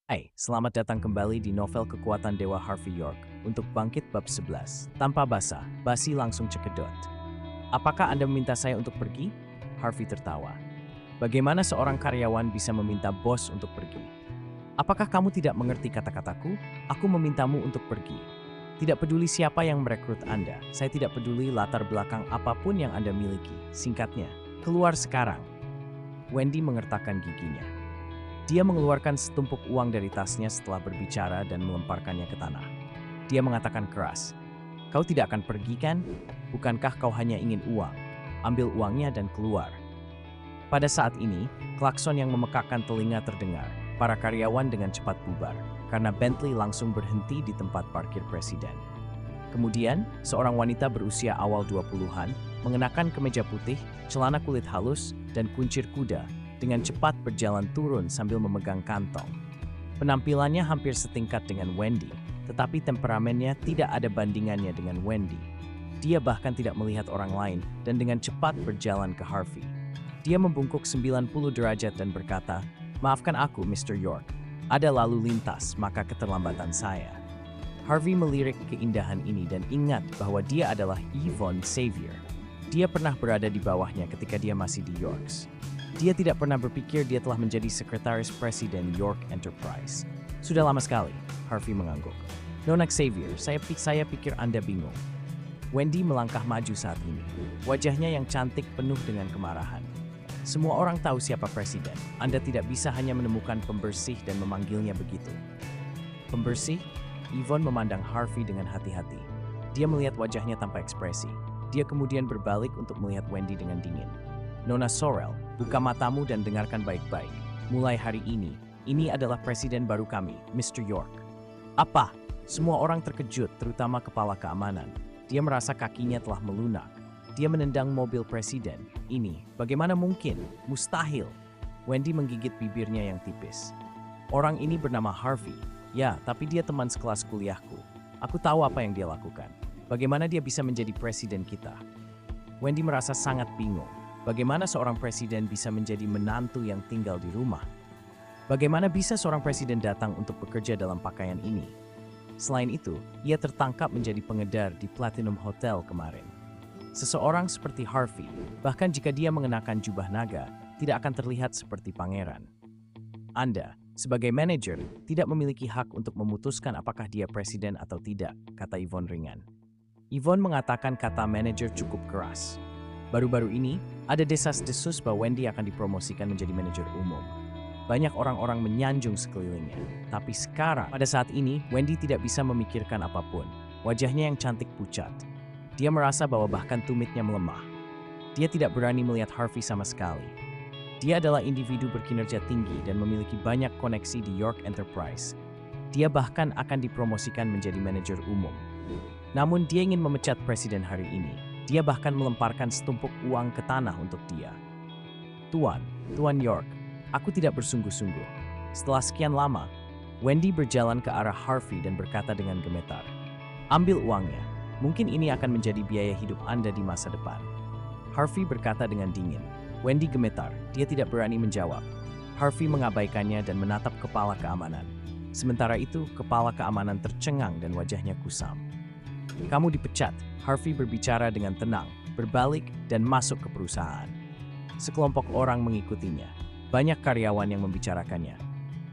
Hai, selamat datang kembali di novel Kekuatan Dewa Harvey York untuk Bangkit bab 11. Tanpa basi langsung cekedot. Apakah Anda meminta saya untuk pergi? Harvey tertawa. Bagaimana seorang karyawan bisa meminta bos untuk pergi? Apakah kamu tidak mengerti kata-kataku? Aku memintamu untuk pergi. Tidak peduli siapa yang merekrut Anda, saya tidak peduli latar belakang apapun yang Anda miliki. Singkatnya, keluar sekarang. Wendy mengertakkan giginya. Dia mengeluarkan setumpuk uang dari tasnya setelah berbicara dan melemparkannya ke tanah. Dia mengatakan keras, "Kau tidak akan pergi kan? Bukankah kau hanya ingin uang? Ambil uangnya dan keluar." Pada saat ini, klakson yang memekakkan telinga terdengar. Para karyawan dengan cepat bubar, karena Bentley langsung berhenti di tempat parkir presiden. Kemudian, seorang wanita berusia awal 20-an, mengenakan kemeja putih, celana kulit halus, dan kuncir kuda, dengan cepat berjalan turun sambil memegang kantong. Penampilannya hampir setingkat dengan Wendy, tetapi temperamennya tidak ada bandingannya dengan Wendy. Dia bahkan tidak melihat orang lain dan dengan cepat berjalan ke Harvey. Dia membungkuk 90 derajat dan berkata, "Maafkan aku, Mr. York. Ada lalu lintas, maka keterlambatan saya." Harvey melirik keindahan ini dan ingat bahwa dia adalah Yvonne Xavier. Dia pernah berada di bawahnya ketika dia masih di Yorks. Dia tidak pernah berpikir dia telah menjadi sekretaris presiden York Enterprise. Sudah lama sekali, Harvey mengangguk. "Nona Xavier, saya pikir Anda bingung." Wendy melangkah maju saat ini. Wajahnya yang cantik penuh dengan kemarahan. "Semua orang tahu siapa presiden. Anda tidak bisa hanya menemukan pembersih dan memanggilnya begitu." "Pembersih?" Yvonne memandang Harvey dengan hati-hati. Dia melihat wajahnya tanpa ekspresi. Dia kemudian berbalik untuk melihat Wendy dengan dingin. "Nona Sorrel, buka matamu dan dengarkan baik-baik. Mulai hari ini adalah presiden baru kami, Mr. York." "Apa?" Semua orang terkejut, terutama kepala keamanan. Dia merasa kakinya telah melunak. Dia menendang mobil presiden. "Ini, bagaimana mungkin? Mustahil." Wendy menggigit bibirnya yang tipis. "Orang ini bernama Harvey. Ya, tapi dia teman sekelas kuliahku. Aku tahu apa yang dia lakukan. Bagaimana dia bisa menjadi presiden kita?" Wendy merasa sangat bingung. Bagaimana seorang presiden bisa menjadi menantu yang tinggal di rumah? Bagaimana bisa seorang presiden datang untuk bekerja dalam pakaian ini? Selain itu, ia tertangkap menjadi pengedar di Platinum Hotel kemarin. Seseorang seperti Harvey, bahkan jika dia mengenakan jubah naga, tidak akan terlihat seperti pangeran. "Anda, sebagai manajer, tidak memiliki hak untuk memutuskan apakah dia presiden atau tidak," kata Yvonne ringan. Yvonne mengatakan kata manajer cukup keras. Baru-baru ini, ada desas-desus bahwa Wendy akan dipromosikan menjadi manajer umum. Banyak orang-orang menyanjung sekelilingnya. Tapi sekarang, pada saat ini, Wendy tidak bisa memikirkan apapun. Wajahnya yang cantik pucat. Dia merasa bahwa bahkan tumitnya melemah. Dia tidak berani melihat Harvey sama sekali. Dia adalah individu berkinerja tinggi dan memiliki banyak koneksi di York Enterprise. Dia bahkan akan dipromosikan menjadi manajer umum. Namun dia ingin memecat presiden hari ini. Dia bahkan melemparkan setumpuk uang ke tanah untuk dia. Tuan York, aku tidak bersungguh-sungguh." Setelah sekian lama, Wendy berjalan ke arah Harvey dan berkata dengan gemetar, "Ambil uangnya. Mungkin ini akan menjadi biaya hidup Anda di masa depan." Harvey berkata dengan dingin. Wendy gemetar. Dia tidak berani menjawab. Harvey mengabaikannya dan menatap kepala keamanan. Sementara itu, kepala keamanan tercengang dan wajahnya kusam. "Kamu dipecat." Harvey berbicara dengan tenang, berbalik, dan masuk ke perusahaan. Sekelompok orang mengikutinya. Banyak karyawan yang membicarakannya.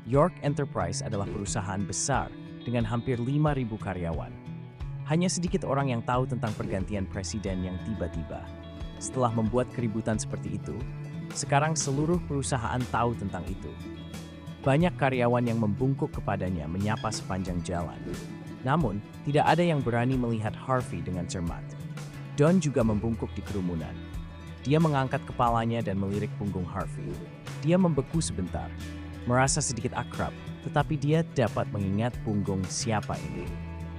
York Enterprise adalah perusahaan besar dengan hampir 5.000 karyawan. Hanya sedikit orang yang tahu tentang pergantian presiden yang tiba-tiba. Setelah membuat keributan seperti itu, sekarang seluruh perusahaan tahu tentang itu. Banyak karyawan yang membungkuk kepadanya menyapa sepanjang jalan. Namun, tidak ada yang berani melihat Harvey dengan cermat. Don juga membungkuk di kerumunan. Dia mengangkat kepalanya dan melirik punggung Harvey. Dia membeku sebentar, merasa sedikit akrab, tetapi dia dapat mengingat punggung siapa ini.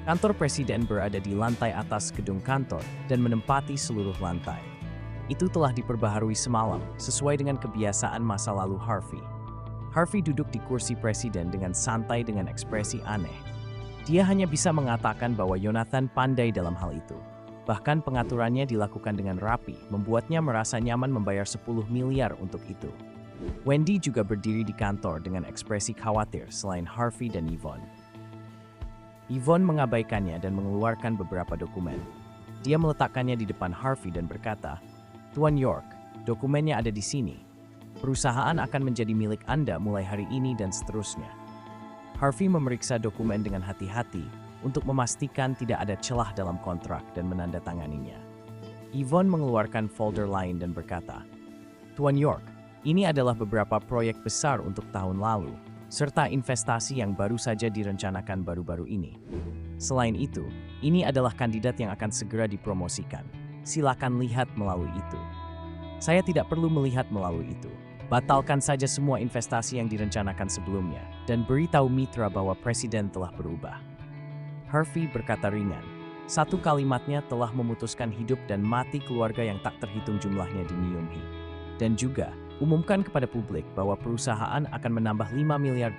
Kantor presiden berada di lantai atas gedung kantor dan menempati seluruh lantai. Itu telah diperbaharui semalam, sesuai dengan kebiasaan masa lalu Harvey. Harvey duduk di kursi presiden dengan santai dengan ekspresi aneh. Dia hanya bisa mengatakan bahwa Jonathan pandai dalam hal itu. Bahkan pengaturannya dilakukan dengan rapi, membuatnya merasa nyaman membayar 10 miliar untuk itu. Wendy juga berdiri di kantor dengan ekspresi khawatir selain Harvey dan Yvonne. Yvonne mengabaikannya dan mengeluarkan beberapa dokumen. Dia meletakkannya di depan Harvey dan berkata, "Tuan York, dokumennya ada di sini. Perusahaan akan menjadi milik Anda mulai hari ini dan seterusnya." Harvey memeriksa dokumen dengan hati-hati untuk memastikan tidak ada celah dalam kontrak dan menandatanganinya. Yvonne mengeluarkan folder lain dan berkata, "Tuan York, ini adalah beberapa proyek besar untuk tahun lalu, serta investasi yang baru saja direncanakan baru-baru ini. Selain itu, ini adalah kandidat yang akan segera dipromosikan. Silakan lihat melalui itu." "Saya tidak perlu melihat melalui itu. Batalkan saja semua investasi yang direncanakan sebelumnya, dan beritahu mitra bahwa presiden telah berubah." Harvey berkata ringan. Satu kalimatnya telah memutuskan hidup dan mati keluarga yang tak terhitung jumlahnya di Nyumhi. Dan juga, umumkan kepada publik bahwa perusahaan akan menambah $5 miliar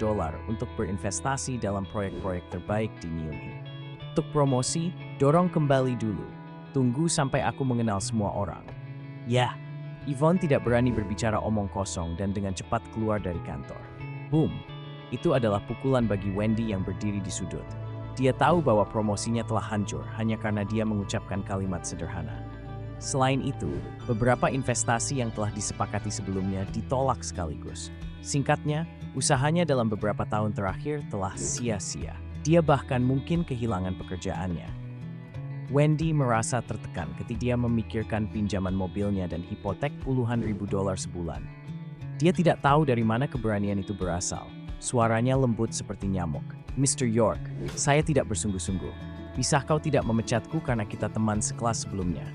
untuk berinvestasi dalam proyek-proyek terbaik di Nyumhi. Untuk promosi, dorong kembali dulu. Tunggu sampai aku mengenal semua orang. Ya, Yvonne tidak berani berbicara omong kosong dan dengan cepat keluar dari kantor. Boom! Itu adalah pukulan bagi Wendy yang berdiri di sudut. Dia tahu bahwa promosinya telah hancur hanya karena dia mengucapkan kalimat sederhana. Selain itu, beberapa investasi yang telah disepakati sebelumnya ditolak sekaligus. Singkatnya, usahanya dalam beberapa tahun terakhir telah sia-sia. Dia bahkan mungkin kehilangan pekerjaannya. Wendy merasa tertekan ketika dia memikirkan pinjaman mobilnya dan hipotek puluhan ribu dolar sebulan. Dia tidak tahu dari mana keberanian itu berasal. Suaranya lembut seperti nyamuk. "Mr. York, saya tidak bersungguh-sungguh. Bisa kau tidak memecatku karena kita teman sekelas sebelumnya?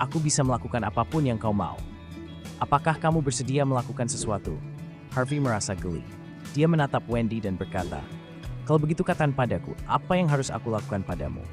Aku bisa melakukan apapun yang kau mau. Apakah kamu bersedia melakukan sesuatu?" Harvey merasa geli. Dia menatap Wendy dan berkata, "Kalau begitu katakan padaku, apa yang harus aku lakukan padamu?"